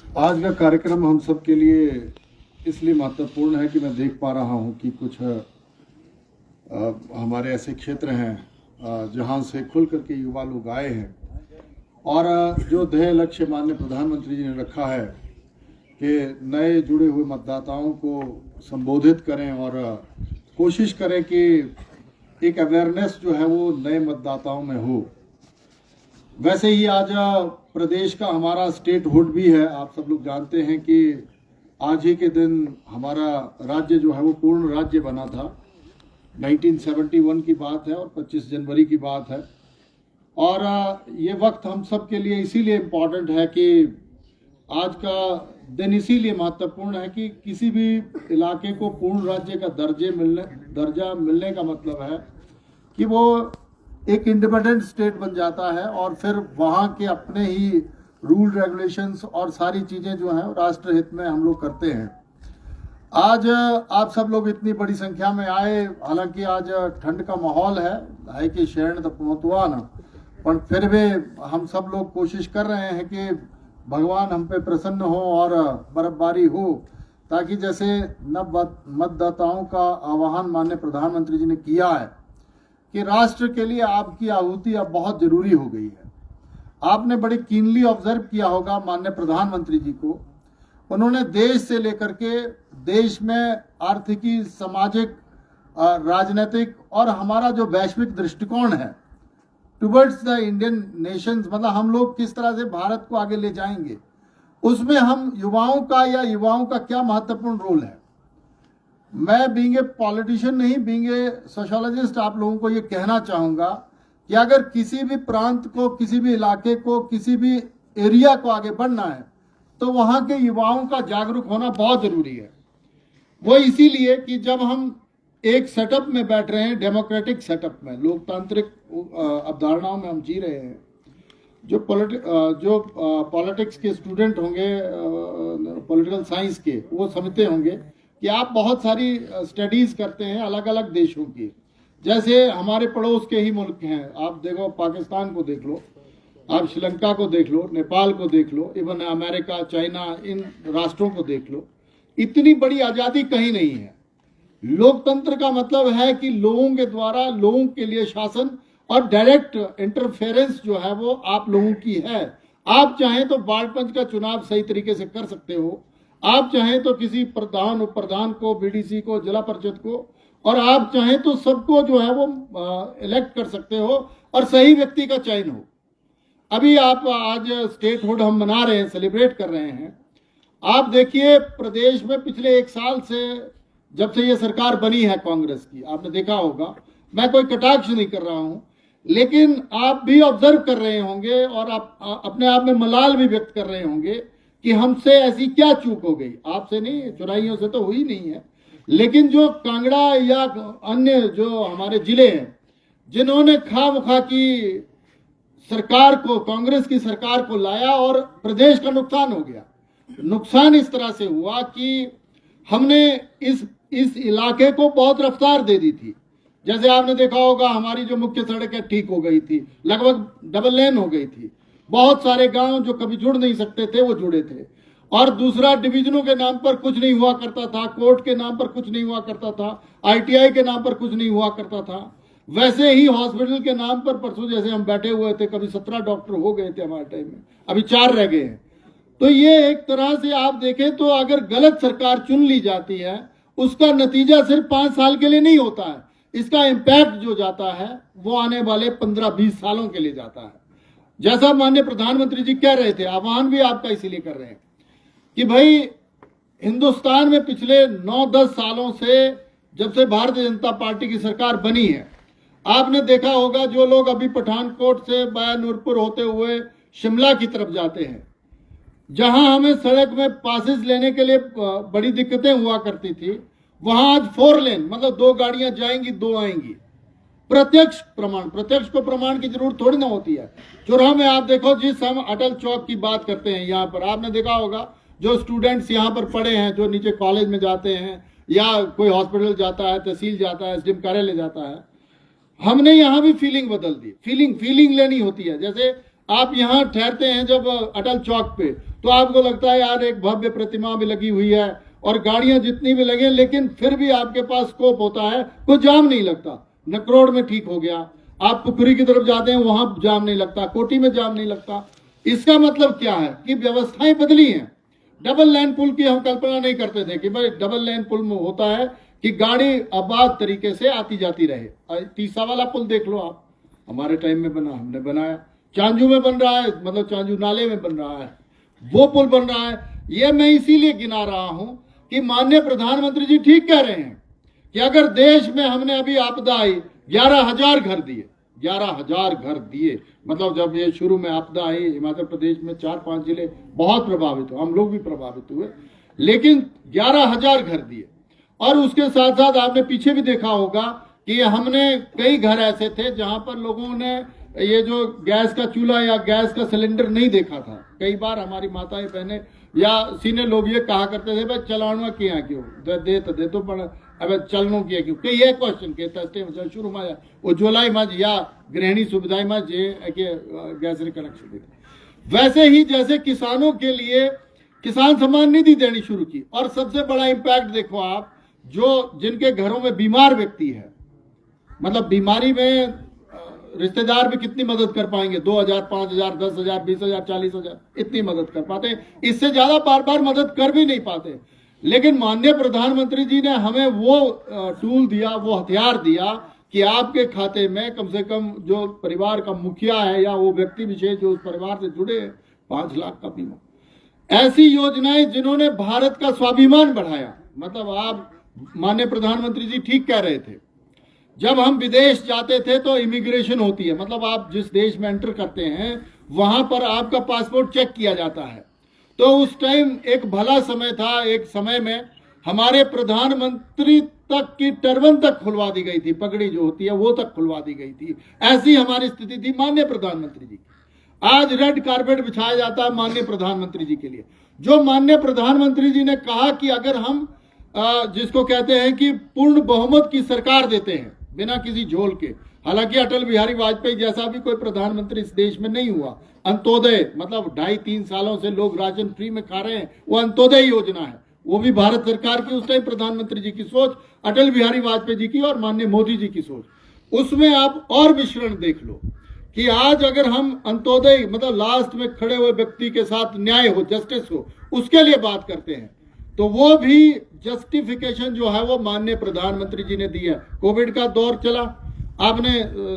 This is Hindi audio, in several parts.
आज का कार्यक्रम हम सब के लिए इसलिए महत्वपूर्ण है कि मैं देख पा रहा हूं कि कुछ हमारे ऐसे क्षेत्र हैं जहां से खुल करके युवा लोग आए हैं और जो ध्येय लक्ष्य माननीय प्रधानमंत्री जी ने रखा है कि नए जुड़े हुए मतदाताओं को संबोधित करें और कोशिश करें कि एक अवेयरनेस जो है वो नए मतदाताओं में हो। वैसे ही आज प्रदेश का हमारा स्टेटहुड भी है। आप सब लोग जानते हैं कि आज ही के दिन हमारा राज्य जो है वो पूर्ण राज्य बना था। 1971 की बात है और 25 जनवरी की बात है। और ये वक्त हम सब के लिए इसीलिए इम्पोर्टेंट है कि आज का दिन इसीलिए महत्वपूर्ण है कि किसी भी इलाके को पूर्ण राज्य का दर्जा मिलने का मतलब है कि वो एक इंडिपेंडेंट स्टेट बन जाता है और फिर वहाँ के अपने ही रूल रेगुलेशंस और सारी चीज़ें जो हैं राष्ट्र हित में हम लोग करते हैं। आज आप सब लोग इतनी बड़ी संख्या में आए, हालांकि आज ठंड का माहौल है कि शरण तो पहुँचवा ना, पर फिर भी हम सब लोग कोशिश कर रहे हैं कि भगवान हम पे प्रसन्न हो और बर्फबारी हो, ताकि जैसे नव मतदाताओं का आह्वान माननीय प्रधानमंत्री जी ने किया है कि राष्ट्र के लिए आपकी आहुति अब बहुत जरूरी हो गई है। आपने बड़े कीनली ऑब्जर्व किया होगा माननीय प्रधानमंत्री जी को। उन्होंने देश से लेकर के देश में आर्थिकी, सामाजिक, राजनीतिक और हमारा जो वैश्विक दृष्टिकोण है टुवर्ड्स द इंडियन नेशंस, मतलब हम लोग किस तरह से भारत को आगे ले जाएंगे, उसमें हम युवाओं का क्या महत्वपूर्ण रोल है। मैं बीइंग ए पॉलिटिशियन नहीं, बीइंग ए सोशोलॉजिस्ट आप लोगों को ये कहना चाहूँगा कि अगर किसी भी प्रांत को, किसी भी इलाके को, किसी भी एरिया को आगे बढ़ना है तो वहाँ के युवाओं का जागरूक होना बहुत ज़रूरी है। वो इसीलिए कि जब हम एक सेटअप में बैठ रहे हैं, डेमोक्रेटिक सेटअप में, लोकतांत्रिक अवधारणाओं में हम जी रहे हैं। जो पॉलिटिक्स के स्टूडेंट होंगे, पॉलिटिकल साइंस के, वो समझते होंगे कि आप बहुत सारी स्टडीज़ करते हैं अलग अलग देशों की। जैसे हमारे पड़ोस के ही मुल्क हैं, आप देखो पाकिस्तान को देख लो, आप श्रीलंका को देख लो, नेपाल को देख लो, इवन अमेरिका, चाइना, इन राष्ट्रों को देख लो। इतनी बड़ी आज़ादी कहीं नहीं है। लोकतंत्र का मतलब है कि लोगों के द्वारा लोगों के लिए शासन और डायरेक्ट इंटरफेरेंस जो है वो आप लोगों की है। आप चाहें तो वार्ड पंच का चुनाव सही तरीके से कर सकते हो, आप चाहें तो किसी प्रधान, उप प्रधान को, बीडीसी को, जिला परिषद को, और आप चाहें तो सबको जो है वो इलेक्ट कर सकते हो और सही व्यक्ति का चयन हो। अभी आप आज स्टेटहुड हम मना रहे हैं, सेलिब्रेट कर रहे हैं। आप देखिए प्रदेश में पिछले 1 साल से, जब से ये सरकार बनी है कांग्रेस की, आपने देखा होगा, मैं कोई कटाक्ष नहीं कर रहा हूं, लेकिन आप भी ऑब्जर्व कर रहे होंगे और आप अपने आप में मलाल भी व्यक्त कर रहे होंगे कि हमसे ऐसी क्या चूक हो गई। आपसे नहीं, चुराइयों से तो हुई नहीं है, लेकिन जो कांगड़ा या अन्य जो हमारे जिले हैं जिन्होंने खामखा की सरकार को, कांग्रेस की सरकार को लाया और प्रदेश का नुकसान हो गया। नुकसान इस तरह से हुआ कि हमने इस इलाके को बहुत रफ्तार दे दी थी। जैसे आपने देखा होगा हमारी जो मुख्य सड़क है ठीक हो गई थी, लगभग डबल लेन हो गई थी। बहुत सारे गांव जो कभी जुड़ नहीं सकते थे वो जुड़े थे। और दूसरा, डिवीजनों के नाम पर कुछ नहीं हुआ करता था, कोर्ट के नाम पर कुछ नहीं हुआ करता था, आईटीआई के नाम पर कुछ नहीं हुआ करता था। वैसे ही हॉस्पिटल के नाम पर परसों जैसे हम बैठे हुए थे, कभी 17 डॉक्टर हो गए थे हमारे टाइम में, अभी 4 रह गए हैं। तो ये एक तरह से आप देखें तो अगर गलत सरकार चुन ली जाती है, उसका नतीजा सिर्फ 5 साल के लिए नहीं होता है, इसका इम्पैक्ट जो जाता है वो आने वाले 15-20 सालों के लिए जाता है। जैसा माननीय प्रधानमंत्री जी कह रहे थे, आह्वान भी आपका इसीलिए कर रहे हैं कि भाई हिंदुस्तान में पिछले 9-10 सालों से, जब से भारतीय जनता पार्टी की सरकार बनी है, आपने देखा होगा जो लोग अभी पठानकोट से बाया नूरपुर होते हुए शिमला की तरफ जाते हैं, जहां हमें सड़क में पासेस लेने के लिए बड़ी दिक्कतें हुआ करती थी, वहां आज 4 लेन, मतलब 2 गाड़ियां जाएंगी 2 आएंगी। प्रत्यक्ष को प्रमाण की जरूरत थोड़ी ना होती है। चौराहा में आप देखो, जिस हम अटल चौक की बात करते हैं, यहाँ पर आपने देखा होगा जो स्टूडेंट्स यहाँ पर पढ़े हैं, जो नीचे कॉलेज में जाते हैं या कोई हॉस्पिटल जाता है, तहसील जाता है, एसडीएम कार्यालय जाता है, हमने यहाँ भी फीलिंग बदल दी। फीलिंग लेनी होती है। जैसे आप यहाँ ठहरते हैं जब अटल चौक पे, तो आपको लगता है यार एक भव्य प्रतिमा भी लगी हुई है और गाड़ियां जितनी भी लगे, लेकिन फिर भी आपके पास स्कोप होता है, कोई जाम नहीं लगता। नकरोड में ठीक हो गया, आप पुखरी की तरफ जाते हैं वहां जाम नहीं लगता, कोटी में जाम नहीं लगता। इसका मतलब क्या है कि व्यवस्थाएं बदली हैं। डबल लेन पुल की हम कल्पना नहीं करते थे कि भाई डबल लेन पुल में होता है कि गाड़ी आबाद तरीके से आती जाती रहे। तीसरा वाला पुल देख लो आप, हमारे टाइम में बना, हमने बनाया। चांजू में बन रहा है, मतलब चांजू नाले में बन रहा है, वो पुल बन रहा है। ये मैं इसीलिए गिना रहा हूं कि माननीय प्रधानमंत्री जी ठीक कह रहे हैं कि अगर देश में हमने अभी आपदा आई 11,000 घर दिए, 11,000 घर दिए। मतलब जब ये शुरू में आपदा आई हिमाचल प्रदेश में 4-5 जिले बहुत प्रभावित हुए, हम लोग भी प्रभावित हुए, लेकिन 11,000 घर दिए। और उसके साथ साथ आपने पीछे भी देखा होगा कि हमने कई घर ऐसे थे जहां पर लोगों ने ये जो गैस का चूल्हा या गैस का सिलेंडर नहीं देखा था। कई बार हमारी माताएं बहनें या सीनियर लोग ये कहा करते थे भाई चलाना किया क्यों, दे तो पण अब चलनो किया क्यों, कई ये क्वेश्चन के शुरू में उज्ज्वला मज या गृहिणी सुविधाएं मज गैस कनेक्शन देते। वैसे ही जैसे किसानों के लिए किसान सम्मान निधि देनी शुरू की, और सबसे बड़ा इंपैक्ट देखो आप, जो जिनके घरों में बीमार व्यक्ति है, मतलब बीमारी में रिश्तेदार भी कितनी मदद कर पाएंगे, 2,000, 5,000, 10,000, 20,000, 40,000 इतनी मदद कर पाते हैं। इससे ज्यादा बार बार मदद कर भी नहीं पाते। लेकिन माननीय प्रधानमंत्री जी ने हमें वो टूल दिया, वो हथियार दिया कि आपके खाते में कम से कम जो परिवार का मुखिया है या वो व्यक्ति विशेष जो उस परिवार से जुड़े 5 लाख का बीमा। ऐसी योजनाएं जिन्होंने भारत का स्वाभिमान बढ़ाया। मतलब आप माननीय प्रधानमंत्री जी ठीक कह रहे थे, जब हम विदेश जाते थे तो इमिग्रेशन होती है, मतलब आप जिस देश में एंटर करते हैं वहां पर आपका पासपोर्ट चेक किया जाता है। तो उस टाइम एक भला समय था, एक समय में हमारे प्रधानमंत्री तक की टर्बन तक खुलवा दी गई थी, पगड़ी जो होती है वो तक खुलवा दी गई थी। ऐसी हमारी स्थिति थी माननीय प्रधानमंत्री जी की। आज रेड कारपेट बिछाया जाता है माननीय प्रधानमंत्री जी के लिए। जो माननीय प्रधानमंत्री जी ने कहा कि अगर हम जिसको कहते हैं कि पूर्ण बहुमत की सरकार देते हैं बिना किसी झोल के, हालांकि अटल बिहारी वाजपेयी जैसा भी कोई प्रधानमंत्री इस देश में नहीं हुआ। अंत्योदय मतलब 2.5-3 सालों से लोग राशन फ्री में खा रहे हैं, वो अंत्योदय योजना है, वो भी भारत सरकार की, उस टाइम प्रधानमंत्री जी की सोच, अटल बिहारी वाजपेयी जी की और माननीय मोदी जी की सोच। उसमें आप और मिश्रण देख लो कि आज अगर हम अंत्योदय मतलब लास्ट में खड़े हुए व्यक्ति के साथ न्याय हो, जस्टिस हो, उसके लिए बात करते हैं, तो वो भी जस्टिफिकेशन जो है वो माननीय प्रधानमंत्री जी ने दी है। कोविड का दौर चला, आपने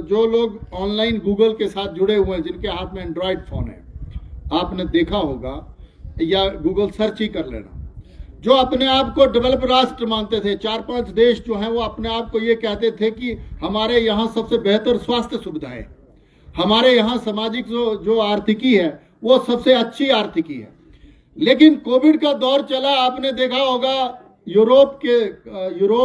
जो लोग ऑनलाइन गूगल के साथ जुड़े हुए हैं, जिनके हाथ में एंड्रॉयड फोन है, आपने देखा होगा या गूगल सर्च ही कर लेना, जो अपने आप को डेवलप राष्ट्र मानते थे, 4-5 देश जो हैं वो अपने आप को ये कहते थे कि हमारे यहाँ सबसे बेहतर स्वास्थ्य सुविधाएं, हमारे यहाँ सामाजिक जो आर्थिकी है वो सबसे अच्छी आर्थिकी है। लेकिन कोविड का दौर चला, आपने देखा होगा यूरोप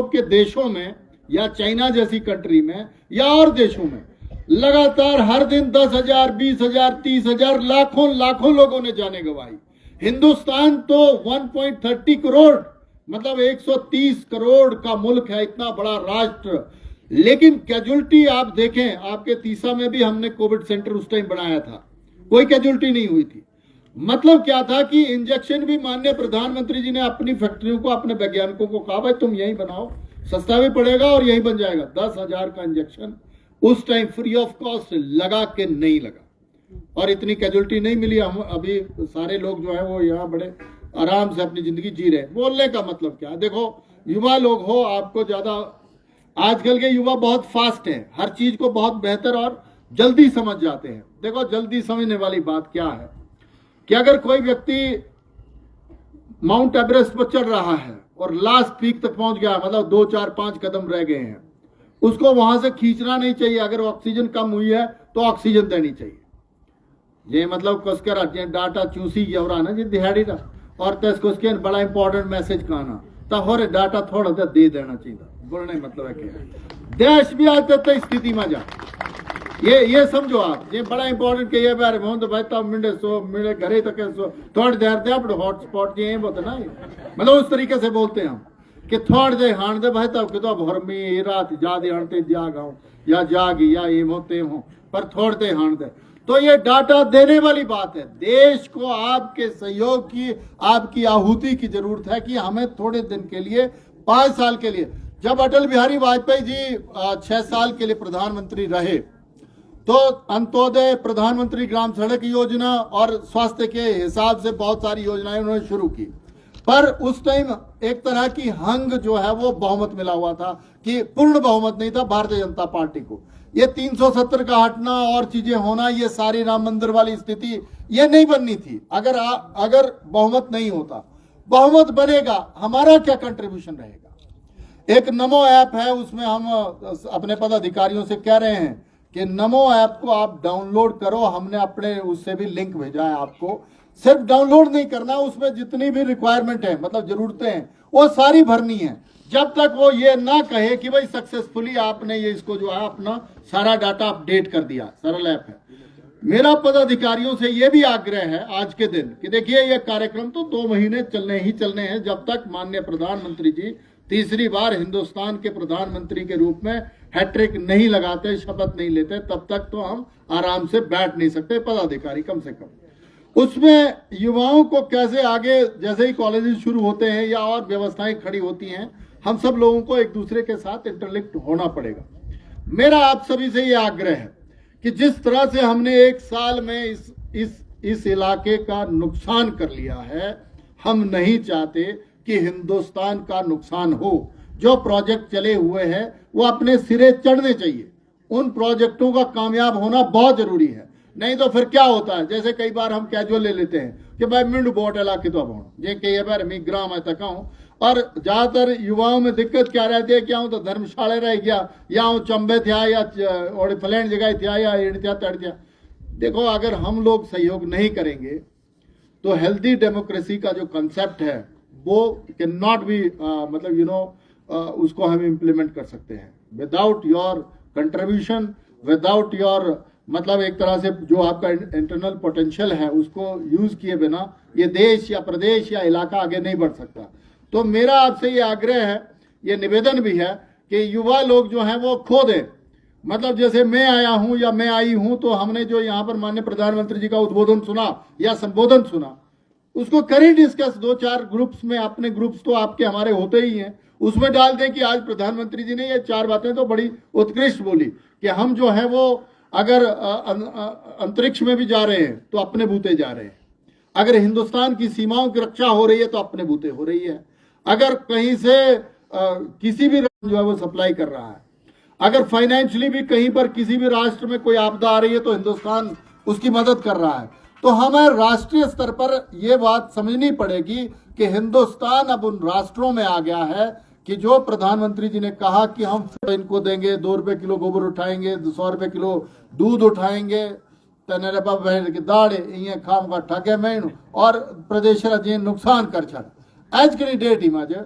के देशों में या चाइना जैसी कंट्री में या और देशों में लगातार हर दिन 10,000, 20,000, 30,000 लाखों लोगों ने जाने गंवाई। हिंदुस्तान तो 1.30 करोड़ मतलब 130 करोड़ का मुल्क है, इतना बड़ा राष्ट्र, लेकिन कैजुअलिटी आप देखें, आपके तीसा में भी हमने कोविड सेंटर उस टाइम बनाया था, कोई कैजुअलिटी नहीं हुई थी। मतलब क्या था कि इंजेक्शन भी माननीय प्रधानमंत्री जी ने अपनी फैक्ट्रियों को, अपने वैज्ञानिकों को कहा भाई तुम यही बनाओ, सस्ता भी पड़ेगा और यही बन जाएगा। 10,000 का इंजेक्शन उस टाइम फ्री ऑफ कॉस्ट लगा के नहीं लगा और इतनी कैजुअलिटी नहीं मिली। हम अभी सारे लोग जो है वो यहाँ बड़े आराम से अपनी जिंदगी जी रहे। बोलने का मतलब क्या है, देखो युवा लोग हो, आपको ज्यादा, आजकल के युवा बहुत फास्ट हैं, हर चीज को बहुत बेहतर और जल्दी समझ जाते हैं। देखो जल्दी समझने वाली बात क्या है कि अगर कोई व्यक्ति माउंट एवरेस्ट पर चढ़ रहा है और लास्ट पीक तक पहुंच गया, मतलब 2, 4, 5 कदम रह गए हैं, उसको वहां से खींचना नहीं चाहिए। अगर ऑक्सीजन कम हुई है तो ऑक्सीजन देनी चाहिए। ये मतलब कसकर डाटा चूसी गया ना जी दिहाड़ी का, और उसके बड़ा इंपॉर्टेंट मैसेज कहना तो हो रहे डाटा थोड़ा सा दे देना चाहिए। बोलने मतलब है कि देश भी आज तक स्थिति में जा, ये समझो आप, ये बड़ा इंपॉर्टेंट के ये बारे में तो भाई तब मिले घरे तक थोड़ी देर दे अपने हॉटस्पॉट ये बोलते ना, मतलब उस तरीके से बोलते हैं हम कि थोड़ी देर हाण दे भाई तब तो भर में रात ज्यादा हाणते जाग आऊं या जागी या ये होते हो, पर थोड़ी देर हाण दे। तो ये डाटा देने वाली बात है। देश को आपके सहयोग की, आपकी आहुति की जरूरत है कि हमें थोड़े दिन के लिए, 5 साल के लिए, जब अटल बिहारी वाजपेयी जी 6 साल के लिए प्रधानमंत्री रहे तो अंत्योदय, प्रधानमंत्री ग्राम सड़क योजना और स्वास्थ्य के हिसाब से बहुत सारी योजनाएं उन्होंने शुरू की। पर उस टाइम एक तरह की हंग जो है वो बहुमत मिला हुआ था, कि पूर्ण बहुमत नहीं था भारतीय जनता पार्टी को। ये 370 का हटना और चीजें होना, ये सारी राम मंदिर वाली स्थिति ये नहीं बननी थी अगर बहुमत नहीं होता। बहुमत बनेगा, हमारा क्या कंट्रीब्यूशन रहेगा। एक नमो ऐप है, उसमें हम अपने पदाधिकारियों से कह रहे हैं कि नमो ऐप को आप डाउनलोड करो। हमने अपने उससे भी लिंक भेजा है आपको। सिर्फ डाउनलोड नहीं करना, उसमें जितनी भी रिक्वायरमेंट है, मतलब जरूरतें हैं, वो सारी भरनी है। जब तक वो ये ना कहे कि भाई सक्सेसफुली आपने ये इसको जो है अपना सारा डाटा अपडेट कर दिया। सरल ऐप है। मेरा पदाधिकारियों से ये भी आग्रह है आज के दिन कि देखिए ये कार्यक्रम तो 2 महीने चलने ही चलने हैं, जब तक माननीय प्रधानमंत्री जी तीसरी बार हिंदुस्तान के प्रधानमंत्री के रूप में हैट्रिक नहीं लगाते, शपथ नहीं लेते, तब तक तो हम आराम से बैठ नहीं सकते पदाधिकारी कम से कम। उसमें युवाओं को कैसे आगे, जैसे ही कॉलेजेस शुरू होते हैं या और व्यवस्थाएं खड़ी होती हैं, हम सब लोगों को एक दूसरे के साथ इंटरलिंक्ड होना पड़ेगा। मेरा आप सभी से ये आग्रह है कि जिस तरह से हमने 1 साल में इस इलाके का नुकसान कर लिया है, हम नहीं चाहते कि हिंदुस्तान का नुकसान हो। जो प्रोजेक्ट चले हुए हैं वो अपने सिरे चढ़ने चाहिए। उन प्रोजेक्टों का कामयाब होना बहुत जरूरी है। नहीं तो फिर क्या होता है, जैसे कई बार हम कैजुअल ले लेते हैं कि भाई मिंड बोट इलाके तो अब जे कई बार मैं ग्राम है तक हूँ। और ज्यादातर युवाओं में दिक्कत क्या रहती है, क्या हूँ तो धर्मशाला रह गया, या हूँ चंबे थे या फ्लैंड जगह थे या इड़त्या तड़त्या। देखो, अगर हम लोग सहयोग नहीं करेंगे तो हेल्दी डेमोक्रेसी का जो कंसेप्ट है वो कैन नॉट बी मतलब उसको हम इम्प्लीमेंट कर सकते हैं without your contribution, without your मतलब एक तरह से जो आपका इंटरनल पोटेंशियल है उसको यूज किए बिना ये देश या प्रदेश या इलाका आगे नहीं बढ़ सकता। तो मेरा आपसे ये आग्रह है, ये निवेदन भी है कि युवा लोग जो हैं वो खो दें। मतलब जैसे मैं आया हूं या मैं आई हूं तो हमने जो यहाँ पर माननीय प्रधानमंत्री जी का उद्बोधन सुना या संबोधन सुना, उसको करें डिस्कस 2-4 ग्रुप्स में। अपने ग्रुप्स तो आपके हमारे होते ही हैं, उसमें डाल दें कि आज प्रधानमंत्री जी ने ये 4 बातें तो बड़ी उत्कृष्ट बोली कि हम जो है वो अगर अंतरिक्ष में भी जा रहे हैं तो अपने बूते जा रहे हैं, अगर हिंदुस्तान की सीमाओं की रक्षा हो रही है तो अपने बूते हो रही है, अगर कहीं से किसी भी जो है वो सप्लाई कर रहा है, अगर फाइनेंशियली भी कहीं पर किसी भी राष्ट्र में कोई आपदा आ रही है तो हिंदुस्तान उसकी मदद कर रहा है। तो हमें राष्ट्रीय स्तर पर यह बात समझनी पड़ेगी कि हिंदुस्तान अब उन राष्ट्रों में आ गया है कि जो प्रधानमंत्री जी ने कहा कि हम इनको देंगे, 2 रुपए किलो गोबर उठाएंगे, 100 रुपए किलो दूध उठाएंगे, तेरे बहन की दाड़े ये खाम का ठगे मैं और प्रदेश जी नुकसान कर छड़ आज की डेट ही माजे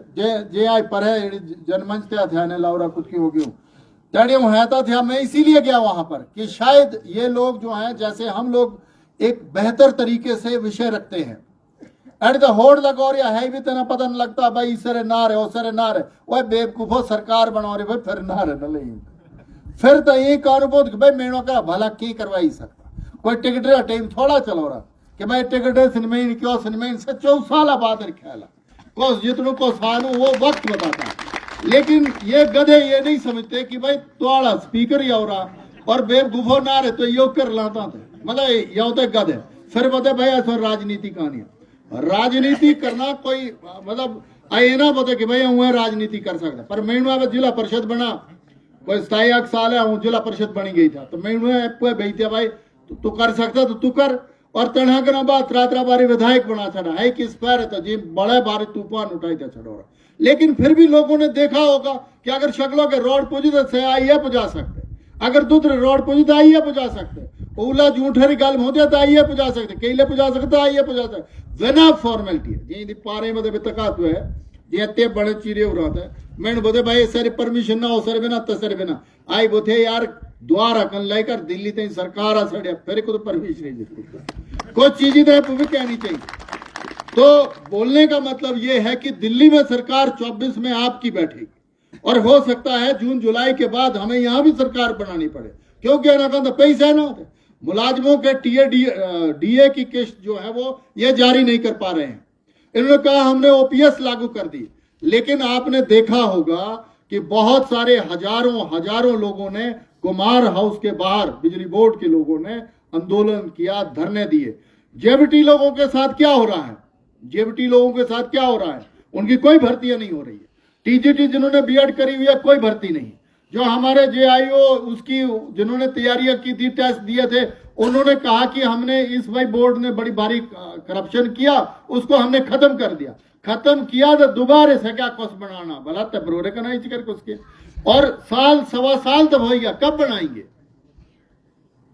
जे आई पर है जनमंच त्या थे ने लाउरा कुछ की हो गई तड़े है था। मैं इसीलिए गया वहां पर कि शायद ये लोग जो हैं, जैसे हम लोग एक बेहतर तरीके से विषय रखते हैं, एट द होड़ लगो है भी तना पता नहीं लगता भाई इसरे ना रहे उसरे ना रहे, वह बेवकूफो सरकार बना रहे भाई फिर ना रहे न ले फिर तो ये अनुभव भाई मेनों का भला की करवा ही सकता। कोई टिकट टाइम थोड़ा चलो रहा कि भाई टिकट सिनेमा क्यों सिनेमा से 4 साल बाद ख्याल को जितनों को सानू वो वक्त बताता है। लेकिन ये गधे ये नहीं समझते कि भाई तोड़ा स्पीकर ही हो रहा और बेवकूफो ना रहे तो यो कर लाता थे, मतलब यो तो गधे फिर बता भाई ऐसा राजनीति कहानियां राजनीति करना कोई मतलब आए ना बता कि भाई हूँ राजनीति कर सकता। पर मैं जिला परिषद बना कोई 27 साल है हूँ जिला परिषद बनी गई था तो मैं भेजते भाई तू कर सकता तो तू कर। और तणा के बाद रात्रा बारी विधायक बना छड़ा है किस पर तो जी बड़े बारी तूफान उठाई था छड़ो। लेकिन फिर भी लोगों ने देखा होगा कि अगर शक्लों के रोड पुजी तो से आइए पुजा सकते, अगर दूसरे रोड पुजी तो आइए पुजा सकते, ओला झूठे गल होते तो आइए पुजा सकते, केले पुजा सकते आइए पुजा सकते बिना फॉर्मेलिटी जी पारे में तका हुए जी ते बड़े चीरे हो रहा था। मैंने बोले भाई सारे परमिशन ना हो सर बिना तसर बिना आई बोथे यार द्वार हकन लेकर दिल्ली तक सरकार आ सड़िया फिर को तो परमिशन नहीं देती कोई चीज ही तो कहनी चाहिए। तो बोलने का मतलब ये है कि दिल्ली में सरकार 24 में आपकी बैठेगी और हो सकता है जून जुलाई के बाद हमें यहाँ भी सरकार बनानी पड़े, क्योंकि ना पैसा ना होते मुलाजमों के डीए की किस्त जो है वो ये जारी नहीं कर पा रहे हैं। इन्होंने कहा हमने ओपीएस लागू कर दी, लेकिन आपने देखा होगा कि बहुत सारे हजारों लोगों ने कुमार हाउस के बाहर बिजली बोर्ड के लोगों ने आंदोलन किया, धरने दिए। जेबीटी लोगों के साथ क्या हो रहा है? जेबीटी लोगों के साथ क्या हो रहा है? उनकी कोई भर्तियां नहीं हो रही है। टीजीटी जिन्होंने बीएड करी हुई है कोई भर्ती नहीं। जो हमारे जेआईओ उसकी जिन्होंने तैयारियां की थी, टेस्ट दिए थे, उन्होंने कहा कि हमने इस भाई बोर्ड ने बड़ी भारी करप्शन किया, उसको हमने खत्म कर दिया। खत्म किया तो दोबारा से क्या कुछ बनाना भला तबरोरे का नहीं कर उसके, और साल सवा साल तक हो गया, कब बनाएंगे?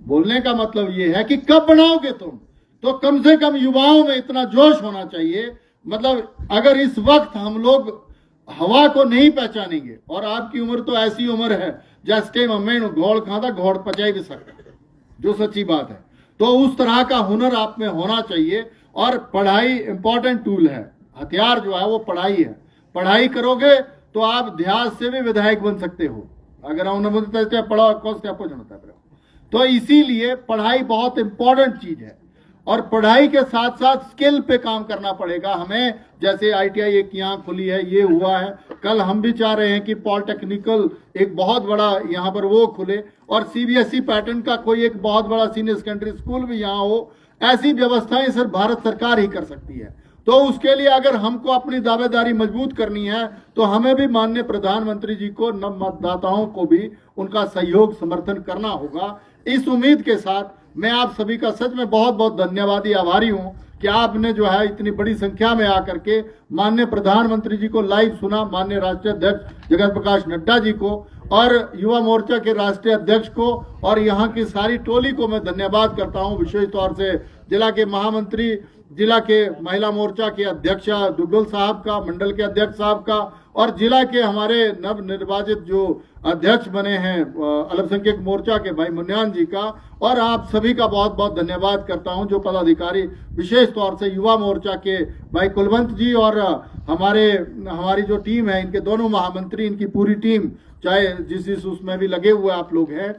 बोलने का मतलब ये है कि कब बनाओगे तुम? तो कम से कम युवाओं में इतना जोश होना चाहिए। मतलब अगर इस वक्त हम लोग हवा को नहीं पहचानेंगे, और आपकी उम्र तो ऐसी उम्र है जैसे मम्मी घोड़ खाता घोड़ पचाई भी सकता, जो सच्ची बात है। तो उस तरह का हुनर आप में होना चाहिए, और पढ़ाई इंपॉर्टेंट टूल है। हथियार जो है वो पढ़ाई है। पढ़ाई करोगे तो आप देहात से भी विधायक बन सकते हो। अगर उन्होंने पढ़ा तो इसीलिए पढ़ाई बहुत इंपॉर्टेंट चीज है, और पढ़ाई के साथ साथ स्किल पे काम करना पड़ेगा हमें। जैसे आईटीआई एक यहाँ खुली है, ये हुआ है, कल हम भी चाह रहे हैं कि पॉलिटेक्निकल एक बहुत बड़ा यहाँ पर वो खुले, और सीबीएसई पैटर्न का कोई एक बहुत बड़ा सीनियर सेकेंडरी स्कूल भी यहाँ हो। ऐसी व्यवस्थाएं सिर्फ भारत सरकार ही कर सकती है। तो उसके लिए अगर हमको अपनी दावेदारी मजबूत करनी है तो हमें भी माननीय प्रधानमंत्री जी को, नव मतदाताओं को भी उनका सहयोग समर्थन करना होगा। इस उम्मीद के साथ मैं आप सभी का सच में बहुत बहुत धन्यवादी आभारी हूं कि आपने जो है इतनी बड़ी संख्या में आकर के माननीय प्रधानमंत्री जी को लाइव सुना, माननीय राष्ट्रीय अध्यक्ष जगत प्रकाश नड्डा जी को, और युवा मोर्चा के राष्ट्रीय अध्यक्ष को, और यहाँ की सारी टोली को मैं धन्यवाद करता हूँ। विशेष तौर से जिला के महामंत्री, जिला के महिला मोर्चा के अध्यक्षा दुग्गल साहब का, मंडल के अध्यक्ष साहब का, और जिला के हमारे नव निर्वाचित जो अध्यक्ष बने हैं अल्पसंख्यक मोर्चा के भाई मुन्यान जी का, और आप सभी का बहुत बहुत धन्यवाद करता हूं। जो पदाधिकारी, विशेष तौर से युवा मोर्चा के भाई कुलवंत जी, और हमारी जो टीम है, इनके दोनों महामंत्री, इनकी पूरी टीम, चाहे जिस उसमें भी लगे हुए आप लोग हैं,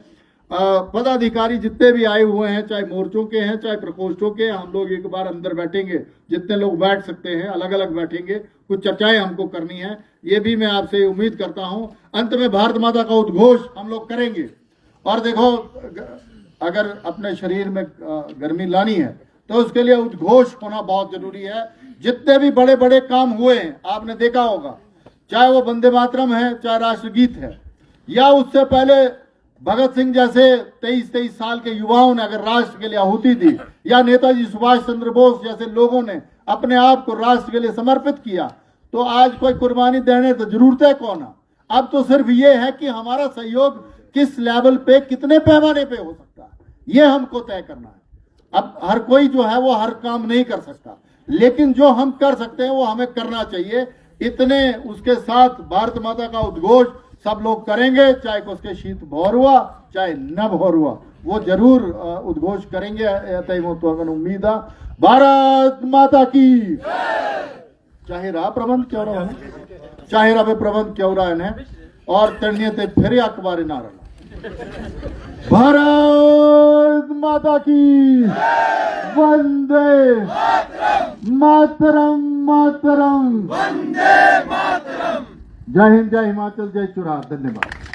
पदाधिकारी जितने भी आए हुए हैं, चाहे मोर्चों के हैं चाहे प्रकोष्ठों के, हम लोग एक बार अंदर बैठेंगे, जितने लोग बैठ सकते हैं अलग अलग बैठेंगे, कुछ चर्चाएं हमको करनी है, ये भी मैं आपसे उम्मीद करता हूं। अंत में भारत माता का उद्घोष हम लोग करेंगे। और देखो, अगर अपने शरीर में गर्मी लानी है तो उसके लिए उद्घोष होना बहुत जरूरी है। जितने भी बड़े बड़े काम हुए हैं आपने देखा होगा, चाहे वो वंदे मातरम है, चाहे राष्ट्रगीत है, या उससे पहले भगत सिंह जैसे 23 साल के युवाओं ने अगर राष्ट्र के लिए आहुति दी, या नेताजी सुभाष चंद्र बोस जैसे लोगों ने अपने आप को राष्ट्र के लिए समर्पित किया, तो आज कोई कुर्बानी देने तो जरूरत है कौन है। अब तो सिर्फ ये है कि हमारा सहयोग किस लेवल पे, कितने पैमाने पे हो सकता है, ये हमको तय करना है। अब हर कोई जो है वो हर काम नहीं कर सकता, लेकिन जो हम कर सकते हैं वो हमें करना चाहिए। इतने उसके साथ भारत माता का उद्घोष सब लोग करेंगे, चाहे उसके शीत भौर हुआ चाहे न भौर हुआ, वो जरूर उद्घोष करेंगे। तो उम्मीद है। भारत माता की चाहे रहा प्रबंध क्यों रहा है, चाहे रहा प्रबंध क्यों रहा है, और तरणियते फिर अखबार ना रहा। भारत माता की वंदे मातरम, मातरम, वंदे मातरम। जय हिंद, जय हिमाचल, जय चुरा। धन्यवाद।